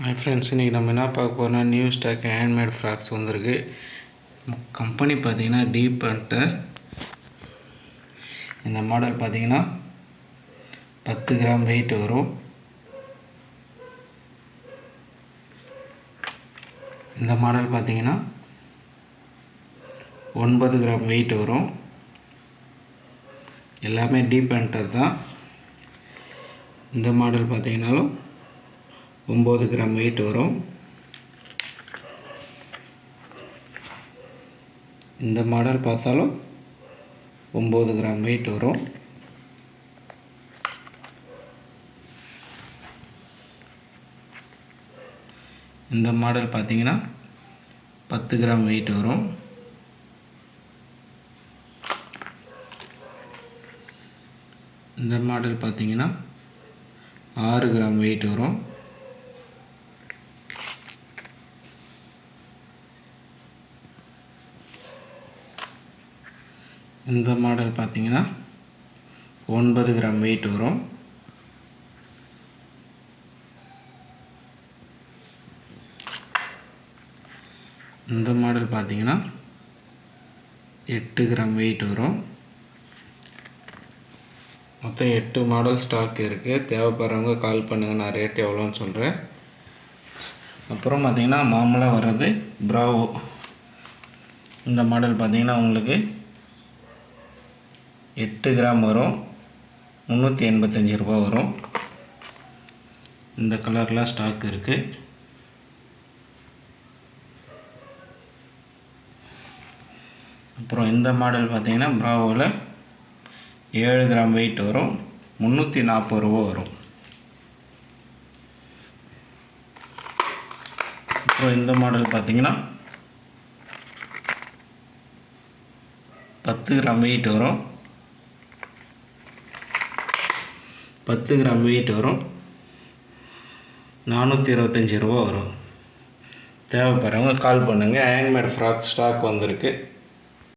Hi friends, இன்றைக்கி நம்ம என்ன பார்க்க போகிறோம்னா நியூ ஸ்டாக் ஹேண்ட்மேட் ஃப்ராக்ஸ் வந்திருக்கு. கம்பெனி பார்த்தீங்கன்னா டீப் ஹண்டர். இந்த மாடல் பார்த்தீங்கன்னா 10 கிராம் வெயிட் வரும். இந்த மாடல் பார்த்தீங்கன்னா 9 கிராம் வெயிட் வரும். எல்லாமே டீப் ஹண்டர் தான். இந்த மாடல் பார்த்தீங்கன்னாலும் 9 கிராம் வெயிட் வரும். இந்த மாடல் பார்த்தாலும் 9 கிராம் வெயிட் வரும். இந்த மாடல் பார்த்தீங்கன்னா 10 கிராம் வெயிட் வரும். இந்த மாடல் பார்த்தீங்கன்னா 6 கிராம் வெயிட் வரும். இந்த மாடல் பார்த்தீங்கன்னா 9 கிராம் வெயிட் வரும். இந்த மாடல் பார்த்தீங்கன்னா 8 கிராம் வெயிட் வரும். மொத்தம் 8 மாடல் ஸ்டாக் இருக்குது. தேவைப்படுறவங்க கால் பண்ணுங்கள், நான் ரேட் எவ்வளோன்னு சொல்கிறேன். அப்புறம் பார்த்தீங்கன்னா மாமூலாக வர்றது பிராவோ. இந்த மாடல் பார்த்தீங்கன்னா உங்களுக்கு 8 கிராம் வரும். 385 ரூபா வரும். இந்த கலர்லாம் ஸ்டாக் இருக்குது. அப்புறம் இந்த மாடல் பார்த்தீங்கன்னா பிராவோவில் 7 கிராம் வெயிட் வரும். 340 ரூபா வரும். அப்புறம் இந்த மாடல் பார்த்தீங்கன்னா 10 கிராம் வெயிட் வரும். 10 கிராம் வெயிட் வரும். 425 ரூபா வரும். தேவைப்படுறவங்க கால் பண்ணுங்கள். ஹேண்ட்மேட் ஃப்ராக் ஸ்டாக் வந்திருக்கு.